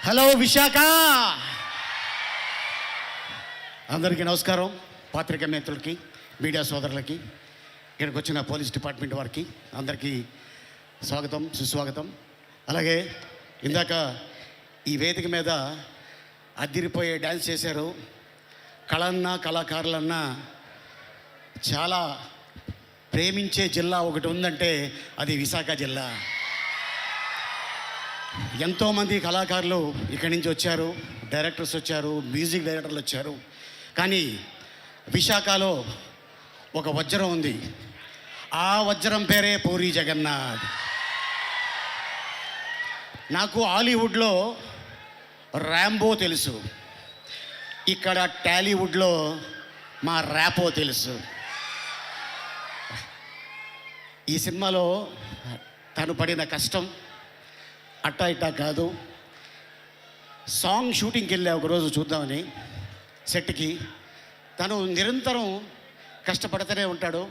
Hello Visakha, అందరికీ నమస్కారం. పాత్రికా మిత్రులకి, మీడియా సోదరులకి, ఇక్కడికి వచ్చిన పోలీస్ డిపార్ట్మెంట్ వారికి అందరికీ స్వాగతం, సుస్వాగతం. అలాగే ఇందాక ఈ వేదిక మీద అద్దిరిపోయే డ్యాన్స్ చేశారు. కళన్నా కళాకారులన్నా చాలా ప్రేమించే జిల్లా ఒకటి ఉందంటే అది విశాఖ జిల్లా. ఎంతోమంది కళాకారులు ఇక్కడి నుంచి వచ్చారు, డైరెక్టర్స్ వచ్చారు, మ్యూజిక్ డైరెక్టర్లు వచ్చారు. కానీ విశాఖలో ఒక వజ్రం ఉంది. ఆ వజ్రం పేరే పూరి జగన్నాథ్. నాకు హాలీవుడ్లో ర్యాంబో తెలుసు, ఇక్కడ టాలీవుడ్లో మా ర్యాపో తెలుసు. ఈ సినిమాలో తను పడిన కష్టం అట్టా ఇట్టా కాదు. సాంగ్ షూటింగ్కి వెళ్ళా ఒకరోజు చూద్దామని సెట్కి. తను నిరంతరం కష్టపడుతూనే ఉంటాడు.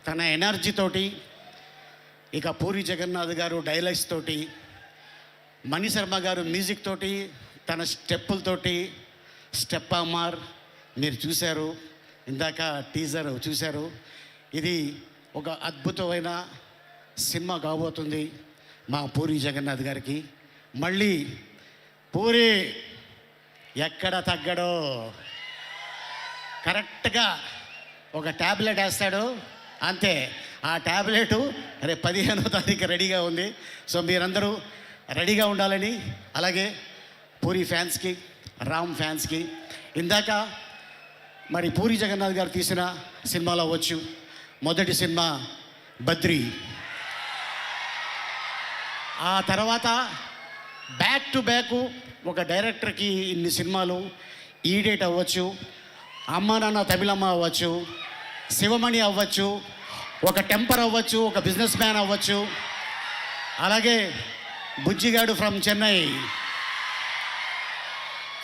తన ఎనర్జీతోటి, ఇక పూరి జగన్నాథ్ గారు డైలాగ్స్ తోటి, మణి శర్మ గారు మ్యూజిక్ తోటి, తన స్టెప్పులతోటి, స్టెప్ అమ్మార్ మీరు చూశారు, ఇందాక టీజర్ చూశారు. ఇది ఒక అద్భుతమైన సినిమా కాబోతుంది మా పూరి జగన్నాథ్ గారికి. మళ్ళీ పూరి ఎక్కడ తగ్గడో, కరెక్ట్గా ఒక ట్యాబ్లెట్ వేస్తాడు అంతే. ఆ ట్యాబ్లెట్ రేపు 15వ తారీఖు రెడీగా ఉంది. సో మీరందరూ రెడీగా ఉండాలని, అలాగే పూరి ఫ్యాన్స్కి, రామ్ ఫ్యాన్స్కి. ఇందాక మరి పూరి జగన్నాథ్ గారు తీసిన సినిమాలో అవ్వచ్చు, మొదటి సినిమా బద్రి, ఆ తర్వాత బ్యాక్ టు బ్యాక్ ఒక డైరెక్టర్కి ఇన్ని సినిమాలు, ఈడేట్ అవ్వచ్చు, అమ్మ నాన్న తమిళమ్మ అవ్వచ్చు, శివమణి అవ్వచ్చు, ఒక టెంపర్ అవ్వచ్చు, ఒక బిజినెస్ మ్యాన్ అవ్వచ్చు, అలాగే బుజ్జిగాడు ఫ్రమ్ చెన్నై,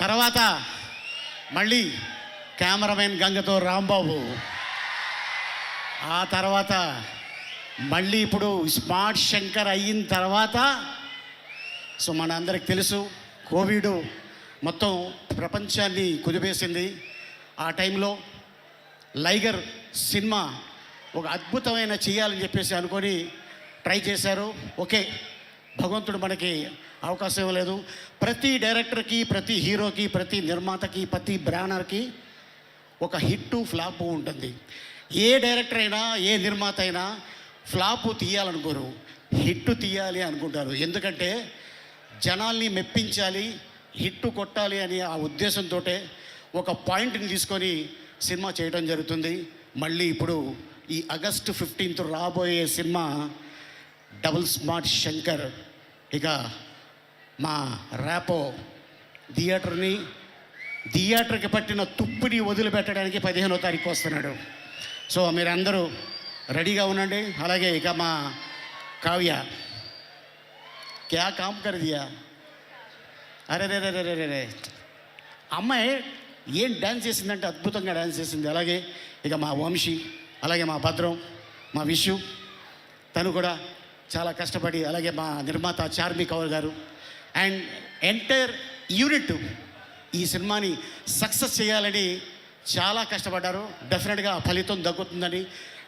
తర్వాత మళ్ళీ కెమెరామెన్ గంగతో రాంబాబు, ఆ తర్వాత మళ్ళీ ఇప్పుడు స్మార్ట్ శంకర్ అయిన తర్వాత, సో మన అందరికి తెలుసు కోవిడ్ మొత్తం ప్రపంచాన్ని కుదిపేసింది. ఆ టైంలో లైగర్ సినిమా ఒక అద్భుతమైన చేయాలని చెప్పేసి అనుకొని ట్రై చేశారు. ఓకే, భగవంతుడు మనకి అవకాశం ఇవ్వలేదు. ప్రతి డైరెక్టర్కి, ప్రతి హీరోకి, ప్రతి నిర్మాతకి, ప్రతి బ్రానర్కి ఒక హిట్టు ఫ్లాపు ఉంటుంది. ఏ డైరెక్టర్ అయినా, ఏ నిర్మాత అయినా ఫ్లాపు తీయాలనుకోరు, హిట్టు తీయాలి అనుకుంటారు. ఎందుకంటే జనాల్ని మెప్పించాలి, హిట్టు కొట్టాలి అని ఆ ఉద్దేశంతో ఒక పాయింట్ని తీసుకొని సినిమా చేయడం జరుగుతుంది. మళ్ళీ ఇప్పుడు ఈ ఆగస్టు 15th రాబోయే సినిమా డబుల్ స్మార్ట్ శంకర్. ఇక మా ర్యాపో థియేటర్కి పట్టిన తుప్పిని వదిలిపెట్టడానికి 15వ తారీఖు వస్తున్నాడు. సో మీరందరూ రెడీగా ఉండండి. అలాగే ఇక మా కావ్య క్యా కామ్ కర్ దియా, అరే రే రే రే రే రే, అమ్మాయి ఏం డ్యాన్స్ చేసిందంటే అద్భుతంగా డ్యాన్స్ చేసింది. అలాగే ఇక మా వంశీ, అలాగే మా భద్రం, మా విషు, తను కూడా చాలా కష్టపడి, అలాగే మా నిర్మాత చార్మి కౌర్ గారు అండ్ ఎంటైర్ యూనిట్ ఈ సినిమాని సక్సెస్ చేయాలని చాలా కష్టపడ్డారు. డెఫినెట్గా ఫలితం దక్కుతుందని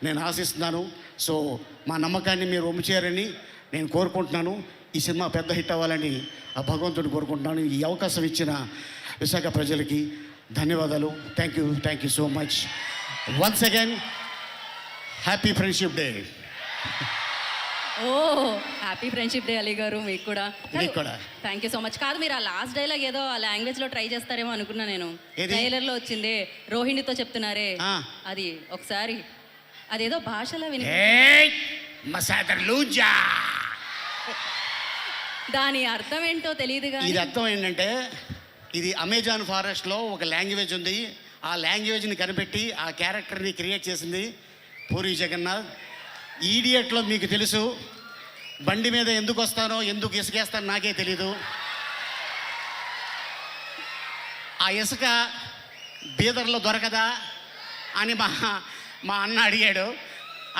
నేను ఆశిస్తున్నాను. సో మా నమ్మకాన్ని మీరు ఒమ్ము చేయాలని నేను కోరుకుంటున్నాను. ఈ సినిమా పెద్ద హిట్ అవ్వాలని ఆ భగవంతుడిని కోరుకుంటున్నాను. ఈ అవకాశం ఇచ్చిన విశాఖ ప్రజలకి ధన్యవాదాలు. Thank you so much. Once again happy friendship day. ఓ happy friendship day Ali garu. మీకు కూడా థ్యాంక్ యూ సో మచ్. కాదు, మీరు ఆ లాస్ట్ డైలాగ్ ఏదో ఆ లాంగ్వేజ్లో ట్రై చేస్తారేమో అనుకున్నా నేను. ట్రైలర్లో వచ్చిందే, రోహిణితో చెప్తున్నారే, అది ఒకసారి అదేదో భాషలో విని, దాని అర్థం ఏంటో తెలియదు. ఇది అర్థం ఏంటంటే, ఇది అమెజాన్ ఫారెస్ట్లో ఒక లాంగ్వేజ్ ఉంది. ఆ లాంగ్వేజ్ని కనిపెట్టి ఆ క్యారెక్టర్ని క్రియేట్ చేసింది పూరి జగన్నాథ్. ఈడియట్లో మీకు తెలుసు, బండి మీద ఎందుకు వస్తానో, ఎందుకు ఇసుకేస్తానో నాకే తెలీదు. ఆ ఇసుక బీదర్లో దొరకదా అని మా అన్న అడిగాడు.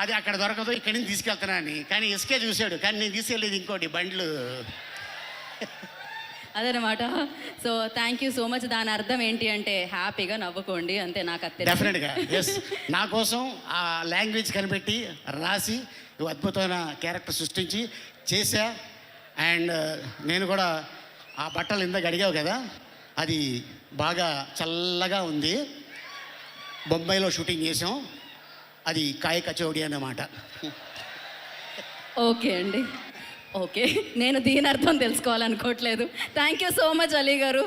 అది అక్కడ దొరకదు, ఇక్కడి నుంచి తీసుకెళ్తున్నాను అని. కానీ ఇసుకే చూశాడు, కానీ నేను తీసుకెళ్ళేది ఇంకోటి బండ్లు. అదనమాట. So thank you so much. దాని అర్థం ఏంటి అంటే హ్యాపీగా నవ్వుకోండి అంతే. నాకు అది డెఫినెట్గా ఎస్. నా కోసం ఆ లాంగ్వేజ్ కనిపెట్టి రాసి ఓ అద్భుతమైన క్యారెక్టర్ సృష్టించి చేశా. అండ్ నేను కూడా ఆ బట్టలు ఇందాక అడిగావు కదా, అది బాగా చల్లగా ఉంది. బొంబాయిలో షూటింగ్ చేసాం. అది కాయ కచౌడి అన్నమాట. ఓకే అండి, ఓకే. నేను దీని అర్థం తెలుసుకోవాలనుకోవట్లేదు. Thank you so much Ali గారు.